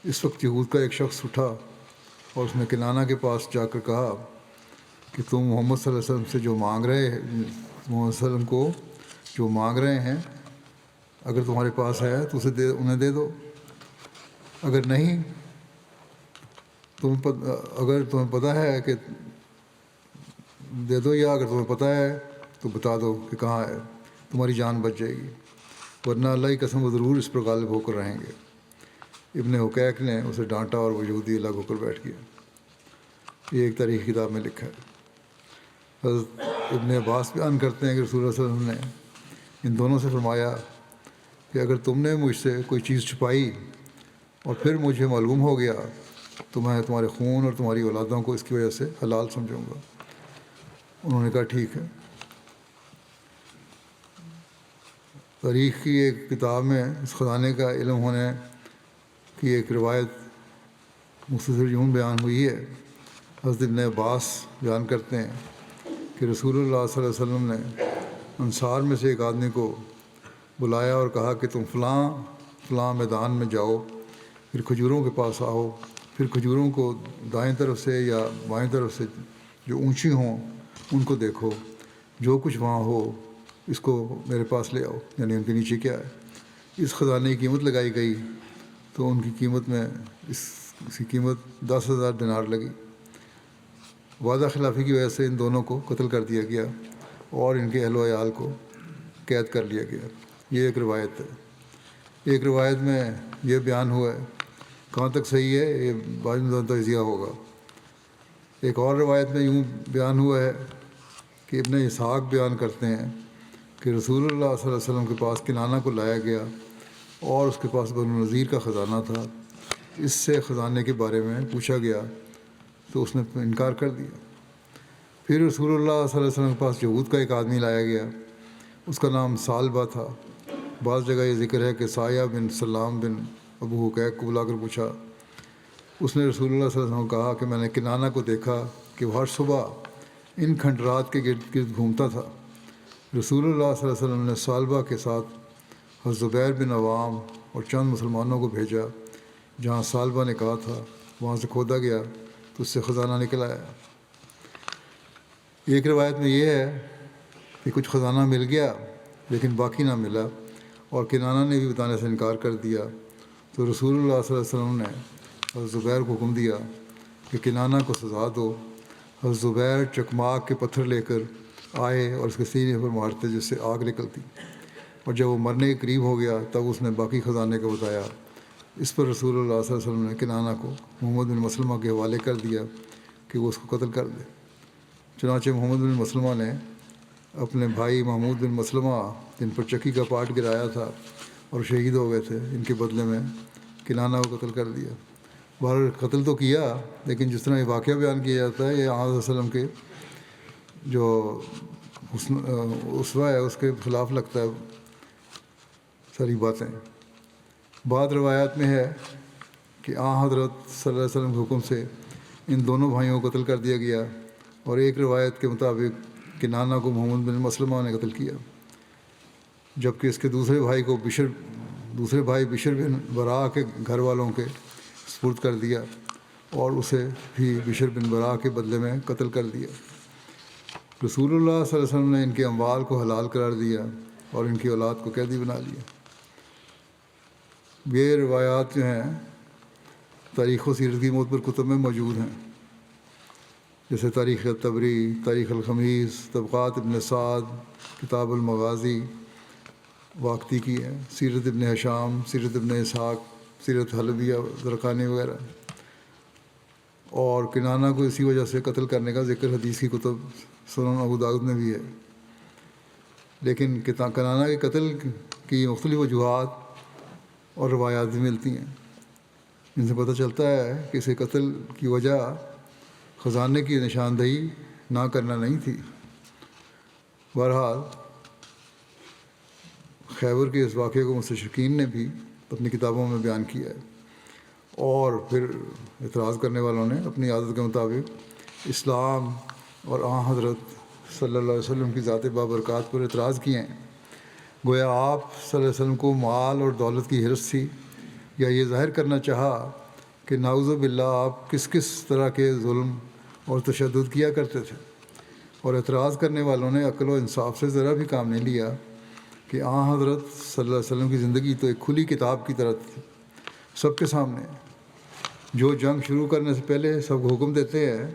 اس وقت یہود کا ایک شخص اٹھا اور اس نے کنانہ کے پاس جا کر کہا کہ تم محمد صلی اللہ علیہ وسلم سے جو مانگ رہے ہیں، محمد صلی اللہ علیہ وسلم کو جو مانگ رہے ہیں، اگر تمہارے پاس ہے تو اسے انہیں دے دو، اگر نہیں اگر تمہیں پتہ ہے کہ دے دو، یا اگر تمہیں پتہ ہے تو بتا دو کہ کہاں ہے، تمہاری جان بچ جائے گی، ورنہ اللہ کی قسم وہ ضرور اس پر غالب ہو کر رہیں گے۔ ابن حقیق نے اسے ڈانٹا اور وہ یہودی الگ ہو کر بیٹھ گیا۔ یہ ایک تاریخ کتاب میں لکھا ہے۔ حضرت ابن عباس بیان کرتے ہیں کہ رسول اللہ صلی اللہ علیہ وسلم نے ان دونوں سے فرمایا کہ اگر تم نے مجھ سے کوئی چیز چھپائی اور پھر مجھے معلوم ہو گیا تو میں تمہارے خون اور تمہاری اولادوں کو اس کی وجہ سے حلال سمجھوں گا۔ انہوں نے کہا ٹھیک ہے۔ تاریخ کی ایک کتاب میں اس خزانے کا علم ہونے کی ایک روایت مختصر یوں بیان ہوئی ہے۔ حضرت ابن عباس بیان کرتے ہیں کہ رسول اللہ صلی اللہ علیہ وسلم نے انصار میں سے ایک آدمی کو بلایا اور کہا کہ تم فلاں میدان میں جاؤ، پھر کھجوروں کے پاس آؤ، پھر کھجوروں کو دائیں طرف سے یا بائیں طرف سے جو اونچی ہوں ان کو دیکھو، جو کچھ وہاں ہو اس کو میرے پاس لے آؤ، یعنی ان کے نیچے کیا ہے۔ اس خزانے کی قیمت لگائی گئی تو ان کی قیمت میں اس کی قیمت 10,000 دینار لگی۔ وعدہ خلافی کی وجہ سے ان دونوں کو قتل کر دیا گیا اور ان کے اہل و عیال کو قید کر لیا گیا۔ یہ ایک روایت ہے۔ ایک روایت میں یہ بیان ہوا ہے، کہاں تک صحیح ہے یہ بعض میں تجزیہ ہوگا، ایک اور روایت میں یوں بیان ہوا ہے کہ ابن اسحاق بیان کرتے ہیں کہ رسول اللہ صلی اللہ علیہ وسلم کے پاس کنانہ کو لایا گیا اور اس کے پاس بنو نذیر کا خزانہ تھا. اس سے خزانے کے بارے میں پوچھا گیا تو اس نے انکار کر دیا. پھر رسول اللہ صلی اللہ علیہ وسلم کے پاس یہود کا ایک آدمی لایا گیا. اس کا نام سالبہ تھا. بعض جگہ یہ ذکر ہے کہ سایہ بن سلام بن ابو حقیق کو بلا کر پوچھا. اس نے رسول اللہ صلی اللہ علیہ وسلم کو کہا کہ میں نے کنانہ کو دیکھا کہ وہ ہر صبح ان کھنڈرات کے گرد گرد گھومتا تھا. رسول اللہ صلی اللہ علیہ وسلم نے سالبہ کے ساتھ حضرت زبیر بن عوام اور چند مسلمانوں کو بھیجا. جہاں سالبہ نے کہا تھا وہاں سے کھودا گیا تو اس سے خزانہ نکل آیا. ایک روایت میں یہ ہے کہ کچھ خزانہ مل گیا لیکن باقی نہ ملا اور کنانہ نے بھی بتانے سے انکار کر دیا. تو رسول اللہ صلی اللہ علیہ وسلم نے حضرت زبیر کو حکم دیا کہ کنانہ کو سزا دو. حضرت زبیر چکماک کے پتھر لے کر آئے اور اس کے سینے پر مارتے جس سے آگ نکلتی. اور جب وہ مرنے کے قریب ہو گیا تب اس نے باقی خزانے کو بتایا. اس پر رسول اللہ صلی اللہ علیہ وسلم نے کنانہ کو محمد بن مسلمہ کے حوالے کر دیا کہ وہ اس کو قتل کر دے. چنانچہ محمد بن مسلمہ نے اپنے بھائی محمود بن مسلمہ جن پر چکی کا پاٹ گرایا تھا اور شہید ہو گئے تھے ان کے بدلے میں کنانہ کو قتل کر دیا. بہر قتل تو کیا لیکن جس طرح یہ واقعہ بیان کیا جاتا ہے یہ آن وسلم کے جو اسوہ ہے اس کے خلاف لگتا ہے ساری باتیں. بعض روایات میں ہے کہ حضرت صلی اللہ علیہ وسلم کے حکم سے ان دونوں بھائیوں کو قتل کر دیا گیا اور ایک روایت کے مطابق کنانہ کو محمد بن مسلمہ نے قتل کیا جبکہ اس کے دوسرے بھائی بشر بن برا کے گھر والوں کے سپرد کر دیا اور اسے بھی بشر بن برا کے بدلے میں قتل کر دیا. رسول اللہ صلی اللہ علیہ وسلم نے ان کے اموال کو حلال قرار دیا اور ان کی اولاد کو قیدی بنا لیا. یہ روایات جو ہیں تاریخ و سیرت کی معتبر کتب میں موجود ہیں جیسے تاریخ طبری، تاریخ الخمیس، طبقات ابن سعد، کتاب المغازی واقعی کی ہے، سیرت ابن ہشام، سیرت ابن اسحاق، سیرت حلبیہ زرقانی وغیرہ. اور کنانہ کو اسی وجہ سے قتل کرنے کا ذکر حدیث کی کتب سنن ابو داؤد میں بھی ہے. لیکن کنانہ کے قتل کی مختلف وجوہات اور روایات بھی ملتی ہیں جن سے پتہ چلتا ہے کہ اسے قتل کی وجہ خزانے کی نشاندہی نہ کرنا نہیں تھی. بہرحال خیبر کے اس واقعے کو مستشرقین نے بھی اپنی کتابوں میں بیان کیا ہے اور پھر اعتراض کرنے والوں نے اپنی عادت کے مطابق اسلام اور حضرت صلی اللہ علیہ وسلم کی ذات بابرکات پر اعتراض کیے ہیں. گویا آپ صلی اللہ علیہ وسلم کو مال اور دولت کی حرص تھی یا یہ ظاہر کرنا چاہا کہ نعوذ باللہ آپ کس کس طرح کے ظلم اور تشدد کیا کرتے تھے. اور اعتراض کرنے والوں نے عقل و انصاف سے ذرا بھی کام نہیں لیا کہ حضرت صلی اللہ علیہ وسلم کی زندگی تو ایک کھلی کتاب کی طرح تھی سب کے سامنے. جو جنگ شروع کرنے سے پہلے سب کو حکم دیتے ہیں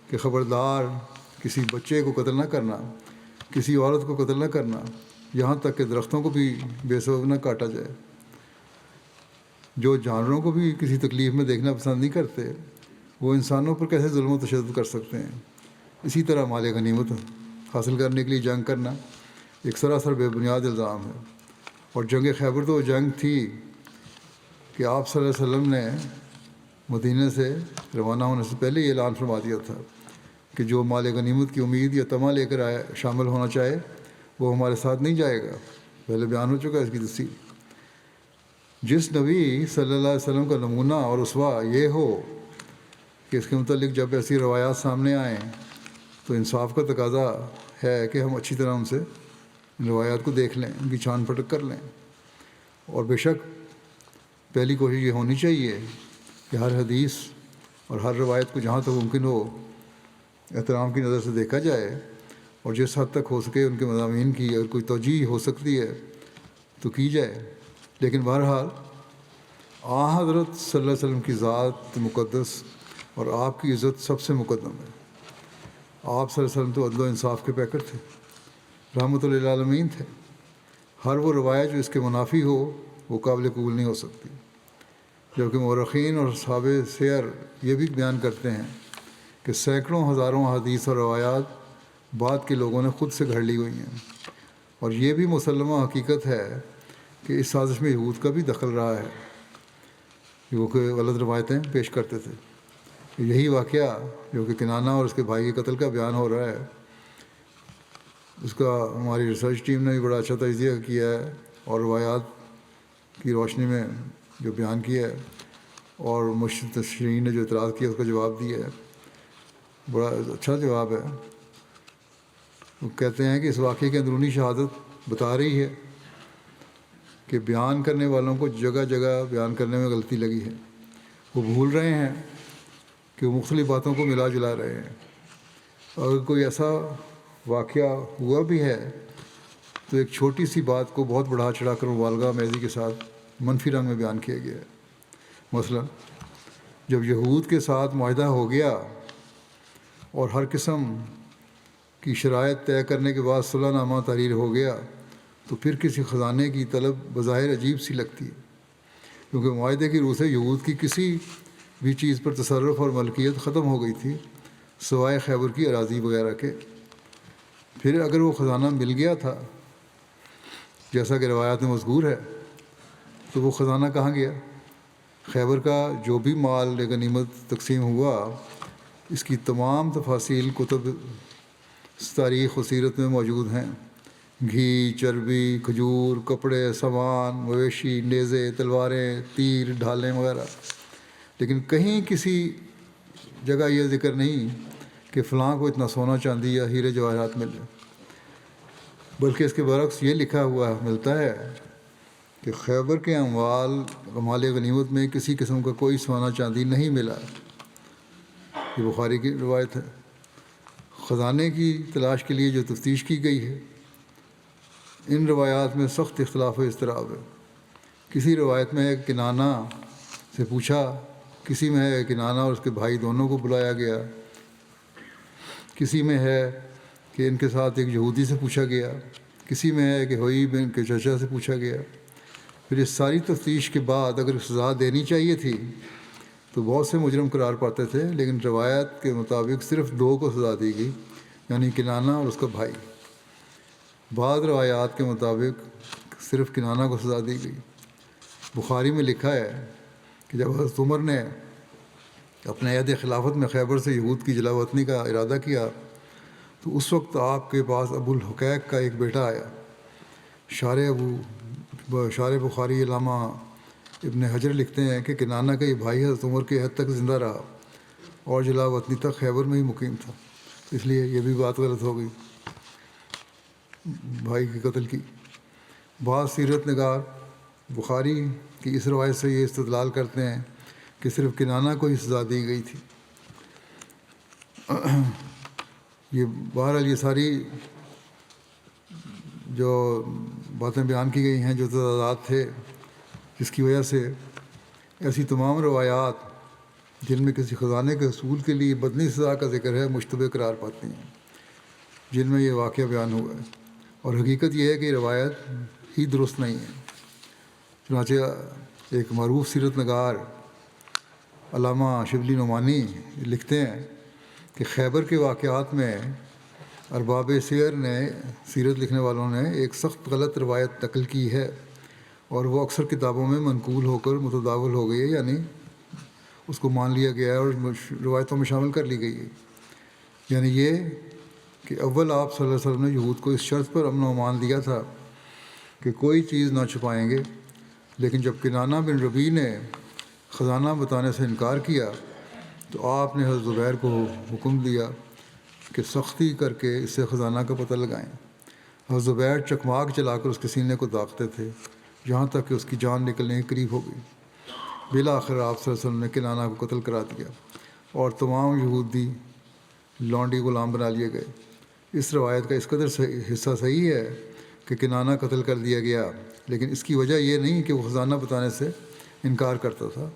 کہ خبردار کسی بچے کو قتل نہ کرنا، کسی عورت کو قتل نہ کرنا، یہاں تک کہ درختوں کو بھی بے سبب نہ کاٹا جائے. جو جانوروں کو بھی کسی تکلیف میں دیکھنا پسند نہیں کرتے وہ انسانوں پر کیسے ظلم و تشدد کر سکتے ہیں. اسی طرح مال غنیمت حاصل کرنے کے لیے جنگ کرنا ایک سراسر بے بنیاد الزام ہے. اور جنگ خیبر تو جنگ تھی کہ آپ صلی اللہ علیہ وسلم نے مدینہ سے روانہ ہونے سے پہلے یہ اعلان فرما دیا تھا کہ جو مال غنیمت کی امید یا طمع لے کر شامل ہونا چاہے وہ ہمارے ساتھ نہیں جائے گا. پہلے بیان ہو چکا ہے اس کی تفصیل. جس نبی صلی اللہ علیہ وسلم کا نمونہ اور اسوہ یہ ہو کہ اس کے متعلق جب ایسی روایات سامنے آئیں تو انصاف کا تقاضا ہے کہ ہم اچھی طرح ان سے روایات کو دیکھ لیں، ان کی چھان پھٹک کر لیں. اور بے شک پہلی کوشش یہ ہونی چاہیے کہ ہر حدیث اور ہر روایت کو جہاں تک ممکن ہو احترام کی نظر سے دیکھا جائے اور جس حد تک ہو سکے ان کے مضامین کی اگر کوئی توجیہ ہو سکتی ہے تو کی جائے. لیکن بہرحال حضرت صلی اللہ علیہ وسلم کی ذات مقدس اور آپ کی عزت سب سے مقدم ہے. آپ صلی اللہ علیہ وسلم تو عدل و انصاف کے پیکر تھے، رحمۃ للعالمین تھے. ہر وہ روایت جو اس کے منافی ہو وہ قابل قبول نہیں ہو سکتی. جبکہ مورخین اور اصحاب سیر یہ بھی بیان کرتے ہیں کہ سینکڑوں ہزاروں حدیث اور روایات بعد کے لوگوں نے خود سے گھڑ لی ہوئی ہیں، اور یہ بھی مسلمہ حقیقت ہے کہ اس سازش میں یہود کا بھی دخل رہا ہے کہ وہ غلط روایتیں پیش کرتے تھے۔ یہی واقعہ جو کہ کنانہ اور اس کے بھائی کے قتل کا بیان ہو رہا ہے، اس کا ہماری ریسرچ ٹیم نے بھی بڑا اچھا تجزیہ کیا ہے اور روایات کی روشنی میں جو بیان کیا ہے، اور مستشرقین نے جو اعتراض کیا اس کا جواب دیا ہے، بڑا اچھا جواب ہے۔ وہ کہتے ہیں کہ اس واقعے کی اندرونی شہادت بتا رہی ہے کہ بیان کرنے والوں کو جگہ جگہ بیان کرنے میں غلطی لگی ہے، وہ بھول رہے ہیں کہ وہ مختلف باتوں کو ملا جلا رہے ہیں۔ اگر کوئی ایسا واقعہ ہوا بھی ہے تو ایک چھوٹی سی بات کو بہت بڑھا چڑھا کر مبالغہ آمیزی کے ساتھ منفی رنگ میں بیان کیا گیا ہے۔ مثلا جب یہود کے ساتھ معاہدہ ہو گیا اور ہر قسم کی شرائط طے کرنے کے بعد صلح نامہ تحریر ہو گیا تو پھر کسی خزانے کی طلب بظاہر عجیب سی لگتی ہے، کیونکہ معاہدے کی روح سے یہود کی کسی بھی چیز پر تصرف اور ملکیت ختم ہو گئی تھی سوائے خیبر کی اراضی وغیرہ کے۔ پھر اگر وہ خزانہ مل گیا تھا جیسا کہ روایات میں مذکور ہے تو وہ خزانہ کہاں گیا؟ خیبر کا جو بھی مال غنیمت تقسیم ہوا، اس کی تمام تفاصیل کتب تاریخ و سیرت میں موجود ہیں۔ گھی، چربی، کھجور، کپڑے، سامان، مویشی، نیزے، تلواریں، تیر، ڈھالیں وغیرہ، لیکن کہیں کسی جگہ یہ ذکر نہیں کہ فلاں کو اتنا سونا چاندی یا ہیرے جواہرات مل جائے، بلکہ اس کے برعکس یہ لکھا ہوا ملتا ہے کہ خیبر کے مال غنیمت میں کسی قسم کا کوئی سونا چاندی نہیں ملا۔ یہ بخاری کی روایت ہے۔ خزانے کی تلاش کے لیے جو تفتیش کی گئی ہے، ان روایات میں سخت اختلاف و اضطراب ہے۔ کسی روایت میں ہے کہ کنانہ سے پوچھا، کسی میں ہے کہ کنانہ اور اس کے بھائی دونوں کو بلایا گیا، کسی میں ہے کہ ان کے ساتھ ایک یہودی سے پوچھا گیا، کسی میں ہے کہ ہوئی بن کے چچا سے پوچھا گیا۔ پھر اس ساری تفتیش کے بعد اگر سزا دینی چاہیے تھی تو بہت سے مجرم قرار پاتے تھے، لیکن روایت کے مطابق صرف 2 کو سزا دی گئی، یعنی کنانہ اور اس کا بھائی۔ بعض روایات کے مطابق صرف کنانہ کو سزا دی گئی۔ بخاری میں لکھا ہے کہ جب حضرت عمر نے اپنے عہد خلافت میں خیبر سے یہود کی جلا وطنی کا ارادہ کیا تو اس وقت آپ کے پاس ابو الحقیق کا ایک بیٹا آیا۔ شارح بخاری علامہ ابن حجر لکھتے ہیں کہ کنانہ کا یہ بھائی حضرت عمر کے عہد تک زندہ رہا اور جلا وطنی تک خیبر میں ہی مقیم تھا، اس لیے یہ بھی بات غلط ہو گئی بھائی کے قتل کی۔ بعض سیرت نگار بخاری کی اس روایت سے یہ استدلال کرتے ہیں کہ صرف کنانہ کو ہی سزا دی گئی تھی۔ یہ بہرحال یہ ساری جو باتیں بیان کی گئی ہیں، جو تضادات تھے، جس کی وجہ سے ایسی تمام روایات جن میں کسی خزانے کے حصول کے لیے بدنی سزا کا ذکر ہے مشتبہ قرار پاتی ہیں، جن میں یہ واقعہ بیان ہوا ہے، اور حقیقت یہ ہے کہ یہ روایت ہی درست نہیں ہے۔ چنانچہ ایک معروف سیرت نگار علامہ شبلی نعمانی لکھتے ہیں کہ خیبر کے واقعات میں ارباب سیر نے، سیرت لکھنے والوں نے ایک سخت غلط روایت نقل کی ہے، اور وہ اکثر کتابوں میں منقول ہو کر متداول ہو گئی ہے، یعنی اس کو مان لیا گیا ہے اور روایتوں میں شامل کر لی گئی ہے۔ یعنی یہ کہ اول آپ صلی اللہ علیہ وسلم نے یہود کو اس شرط پر امن و امان دیا تھا کہ کوئی چیز نہ چھپائیں گے، لیکن جب کنانہ بن ربیع نے خزانہ بتانے سے انکار کیا تو آپ نے حضرت زبیر کو حکم دیا کہ سختی کر کے اس سے خزانہ کا پتہ لگائیں۔ حضرت زبیر چکماک چلا کر اس کے سینے کو داغتے تھے، یہاں تک کہ اس کی جان نکلنے کے قریب ہو گئی۔ بالآخر آپ صلی اللہ علیہ وسلم نے کنانہ کو قتل کرا دیا اور تمام یہودی لونڈی غلام بنا لیے گئے۔ اس روایت کا اس قدر حصہ صحیح ہے کہ کنانہ قتل کر دیا گیا، لیکن اس کی وجہ یہ نہیں کہ وہ خزانہ بتانے سے انکار کرتا تھا،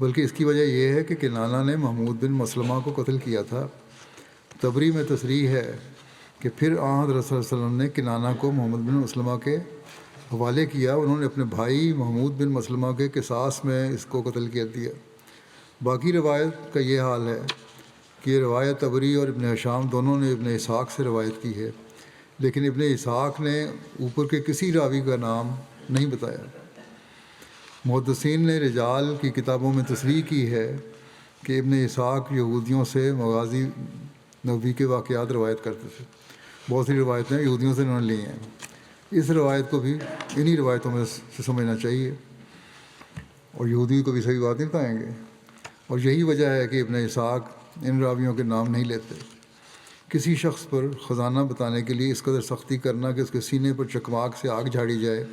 بلکہ اس کی وجہ یہ ہے کہ کنانہ نے محمود بن مسلمہ کو قتل کیا تھا۔ تبری میں تصریح ہے کہ پھر حضرت صلی اللہ علیہ وسلم نے کنانہ کو محمد بن مسلمہ کے حوالے کیا، انہوں نے اپنے بھائی محمود بن مسلمہ کے قصاص میں اس کو قتل کر دیا۔ باقی روایت کا یہ حال ہے کہ یہ روایت طبری اور ابن ہشام دونوں نے ابن اسحاق سے روایت کی ہے، لیکن ابن اسحاق نے اوپر کے کسی راوی کا نام نہیں بتایا۔ محدثین نے رجال کی کتابوں میں تصریح کی ہے کہ ابن اسحاق یہودیوں سے مغازی نبوی کے واقعات روایت کرتے تھے۔ بہت سی روایتیں یہودیوں سے انہوں نے لی ہیں۔ اس روایت کو بھی انہی روایتوں میں سے سمجھنا چاہیے، اور یہودی کو بھی صحیح بات نہیں بتائیں گے، اور یہی وجہ ہے کہ ابن اسحاق ان راویوں کے نام نہیں لیتے۔ کسی شخص پر خزانہ بتانے کے لیے اس قدر سختی کرنا کہ اس کے سینے پر چکماک سے آگ جھاڑی جائے،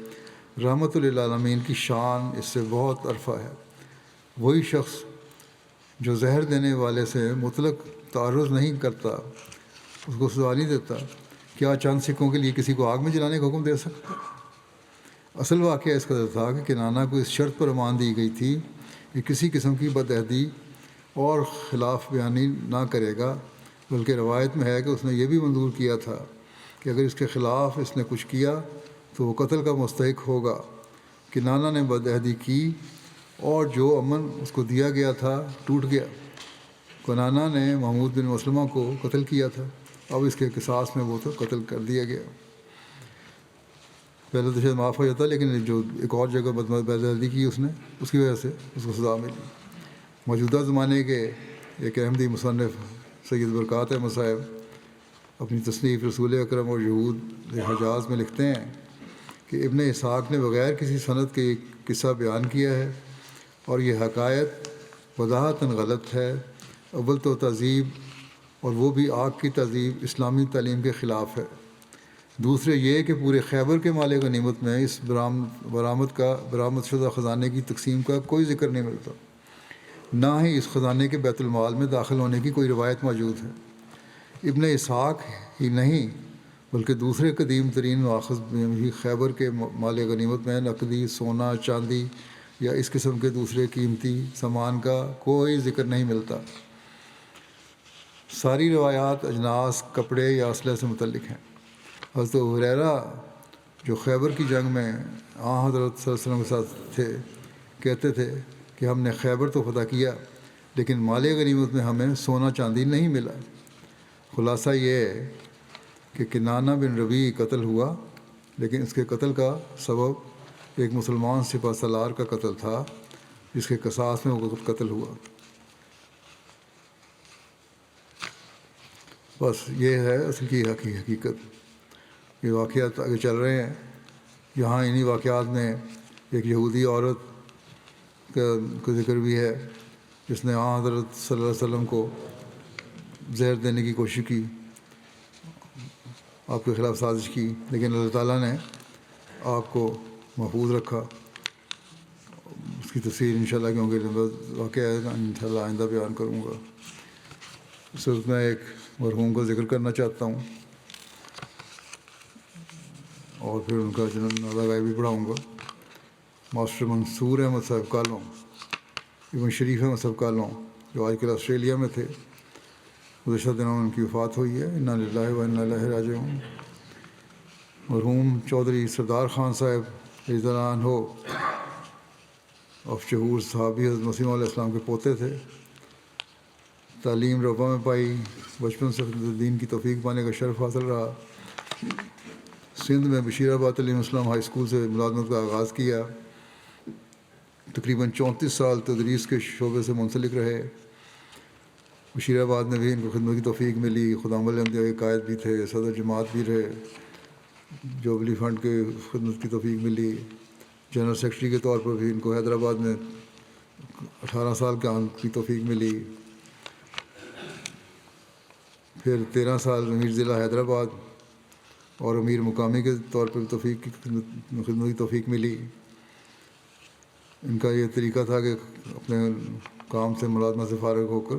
رحمت للعالمین کی شان اس سے بہت عرفہ ہے۔ وہی شخص جو زہر دینے والے سے مطلق تعرض نہیں کرتا، اس کو سزا نہیں دیتا، کیا چند سکوں کے لیے کسی کو آگ میں جلانے کا حکم دے سکتا؟ اصل واقعہ اس قدر تھا کہ کنانہ کو اس شرط پر امان دی گئی تھی کہ کسی قسم کی بدعہدی اور خلاف بیانی نہ کرے گا، بلکہ روایت میں ہے کہ اس نے یہ بھی منظور کیا تھا کہ اگر اس کے خلاف اس نے کچھ کیا تو وہ قتل کا مستحق ہوگا۔ کنانہ نے بدعہدی کی اور جو امن اس کو دیا گیا تھا ٹوٹ گیا۔ کنانہ نے محمود بن مسلمہ کو قتل کیا تھا، اب اس کے قصاص میں وہ تو قتل کر دیا گیا۔ پہلے تو شاید معاف ہو جاتا، لیکن جو ایک اور جگہ بدعہدی کی اس نے، اس کی وجہ سے اس کو سزا ملی۔ موجودہ زمانے کے ایک احمدی مصنف سید برکات احمد صاحب اپنی تصنیف رسول اکرم اور یہود حجاز میں لکھتے ہیں کہ ابن اسحاق نے بغیر کسی سند کے ایک قصہ بیان کیا ہے، اور یہ حکایت وضاحتاً غلط ہے۔ اول تو تہذیب، اور وہ بھی آگ کی تہذیب، اسلامی تعلیم کے خلاف ہے۔ دوسرے یہ کہ پورے خیبر کے مال غنیمت میں اس برآمد شدہ خزانے کی تقسیم کا کوئی ذکر نہیں ملتا، نہ ہی اس خزانے کے بیت المال میں داخل ہونے کی کوئی روایت موجود ہے۔ ابن اسحاق ہی نہیں بلکہ دوسرے قدیم ترین ماخذ میں بھی خیبر کے مال غنیمت میں نقدی، سونا، چاندی یا اس قسم کے دوسرے قیمتی سامان کا کوئی ذکر نہیں ملتا۔ ساری روایات اجناس، کپڑے یا اسلحے سے متعلق ہیں۔ حضرت ابو ہریرہ جو خیبر کی جنگ میں حضرت صلی اللہ علیہ وسلم کے ساتھ تھے، کہتے تھے کہ ہم نے خیبر تو فتح کیا، لیکن مال غنیمت میں ہمیں سونا چاندی نہیں ملا۔ خلاصہ یہ ہے کہ کنانہ بن ربیع قتل ہوا، لیکن اس کے قتل کا سبب ایک مسلمان سپہ سالار کا قتل تھا، جس کے قصاص میں وہ قتل ہوا۔ بس یہ ہے اصل کی حقیقت۔ یہ واقعات آگے چل رہے ہیں۔ یہاں انہی واقعات میں ایک یہودی عورت کا ذکر بھی ہے جس نے حضرت صلی اللہ علیہ وسلم کو زہر دینے کی کوشش کی، آپ کے خلاف سازش کی، لیکن اللہ تعالیٰ نے آپ کو محفوظ رکھا۔ اس کی تفصیل انشاءاللہ کیونکہ واقعہ انشاءاللہ آئندہ بیان کروں گا۔ اس وقت میں ایک مرحوم کا ذکر کرنا چاہتا ہوں، اور پھر ان کا جنازہ غائبی پڑھاؤں گا۔ ماسٹر منصور احمد صاحب کالوں، ابن شریف احمد صاحب کالوں، جو آج کل آسٹریلیا میں تھے، گزشتہ دنوں میں ان کی وفات ہوئی ہے۔ انا للہ و انا الیہ راجعون۔ مرحوم چودھری سردار خان صاحب رضی اللہ عنہ آف شہور صحابی حضرت مسیح علیہ السلام کے پوتے تھے۔ تعلیم روبہ میں پائی، بچپن سے دین کی توفیق پانے کا شرف حاصل رہا۔ سندھ میں بشیر آباد تعلیم اسلام ہائی اسکول سے ملازمت کا آغاز کیا۔ تقریباً 34 سال تدریس کے شعبے سے منسلک رہے۔ بشیر آباد میں بھی ان کو خدمت کی توفیق ملی۔ خدام احمدیہ کے قائد بھی تھے، صدر جماعت بھی رہے، جوبلی فنڈ کے خدمت کی توفیق ملی۔ جنرل سیکرٹری کے طور پر بھی ان کو حیدرآباد میں 18 سال قیام کی توفیق ملی۔ پھر 13 سال امیر ضلع حیدرآباد اور امیر مقامی کے طور پر خدمت کی توفیق ملی۔ ان کا یہ طریقہ تھا کہ اپنے کام سے ملازمت سے فارغ ہو کر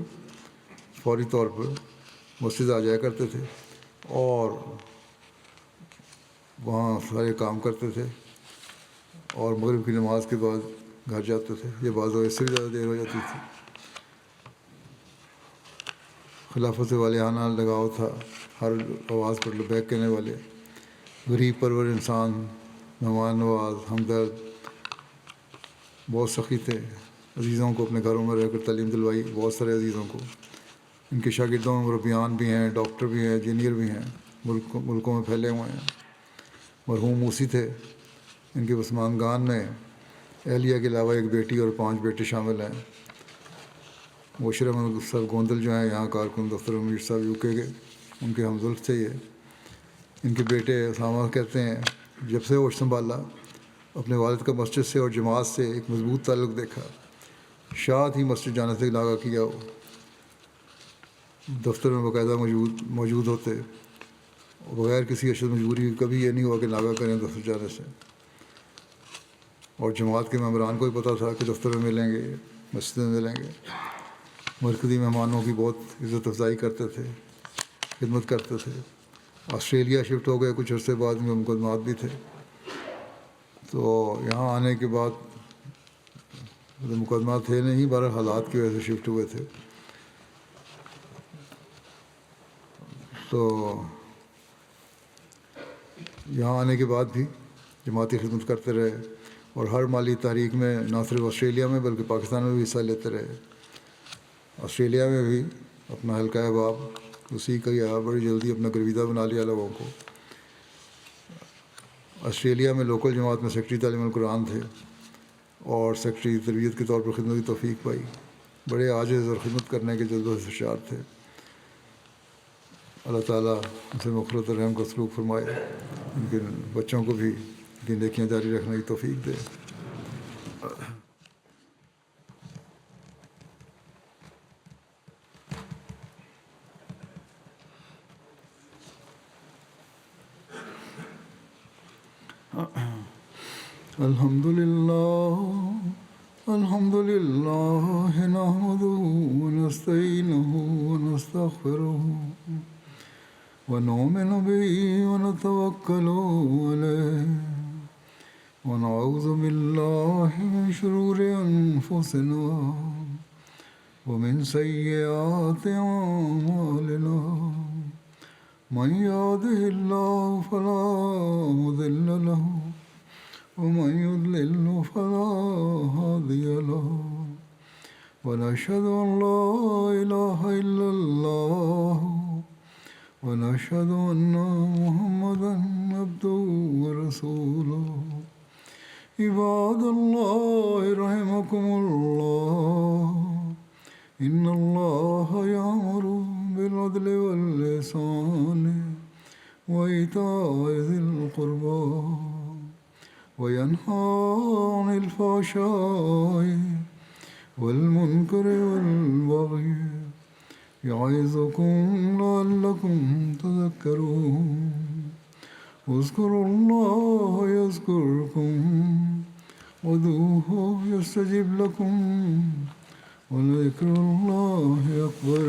فوری طور پر مسجد آ جایا کرتے تھے اور وہاں سارے کام کرتے تھے، اور مغرب کی نماز کے بعد گھر جاتے تھے۔ یہ بعض اس سے بھی زیادہ دیر ہو جاتی تھی۔ خلافت سے والیانہ لگاؤ تھا، ہر آواز پر لبیک کہنے والے، غریب پرور انسان، مہمان نواز، ہمدرد، بہت سخی تھے۔ عزیزوں کو اپنے گھروں میں رہ کر تعلیم دلوائی، بہت سارے عزیزوں کو۔ ان کے شاگردوں میں مربیان بھی ہیں، ڈاکٹر بھی ہیں، انجینئر بھی ہیں، ملکوں میں پھیلے ہوئے ہیں۔ مرحوم موسی تھے، ان کے پسماندگان میں اہلیہ کے علاوہ ایک بیٹی اور 5 بیٹے شامل ہیں۔ مبشر احمد صاحب گوندل جو ہیں یہاں کارکن دفتر امیر صاحب UK کے، ان کے ہمزلف تھے یہ۔ ان کے بیٹے اسامہ کہتے ہیں جب سے ہوش سنبھالا اپنے والد کا مسجد سے اور جماعت سے ایک مضبوط تعلق دیکھا، شاید ہی مسجد جانے سے لاغا کیا ہو، دفتر میں باقاعدہ موجود ہوتے، بغیر کسی اشد مجبوری کبھی یہ نہیں ہوا کہ لاغا کریں دفتر جانے سے۔ اور جماعت کے ممبران کو بھی پتہ تھا کہ دفتر میں ملیں گے، مسجد میں ملیں گے۔ مرکزی مہمانوں کی بہت عزت افزائی کرتے تھے، خدمت کرتے تھے۔ آسٹریلیا شفٹ ہو گئے کچھ عرصے بعد، میں مقدمات بھی تھے، تو یہاں آنے کے بعد مقدمات تھے نہیں، بہرحال حالات کی وجہ سے شفٹ ہوئے تھے۔ تو یہاں آنے کے بعد بھی جماعتی خدمت کرتے رہے اور ہر مالی تحریک میں نہ صرف آسٹریلیا میں بلکہ پاکستان میں بھی حصہ لیتے رہے۔ آسٹریلیا میں بھی اپنا حلقہ احباب اسی کا یا بڑی جلدی اپنا گرویدہ بنا لیا لوگوں کو۔ آسٹریلیا میں لوکل جماعت میں سیکرٹری تعلیم القرآن تھے اور سیکرٹری تربیت کے طور پر خدمت کی توفیق پائی۔ بڑے عاجز اور خدمت کرنے کے جذبہ سے سرشار تھے۔ اللہ تعالیٰ ان سے مغفرت اور رحم کا سلوک فرمائے، ان کے بچوں کو بھی ان کی نیکیاں جاری رکھنے کی توفیق دے۔ الحمد للہ نحمده ونستعینه ونستغفره ونؤمن به ونتوکل علیہ ونعوذ باللہ من شرور انفسنا ومن سیئات اعمالنا من يهده الله فلا مضل له ومن يضلل فلا هادي له ونشهد أن لا إله إلا الله ونشهد أن محمدا عبده ورسوله عباد الله رحمكم الله إن الله يأمر بالعدل والإحسان وإيتاء ذي القربى وينهى عن الفحشاء والمنكر والبغي يعظكم لعلكم تذكرون اذكروا الله يذكركم وادعوه يستجب لكم ولذكر الله أكبر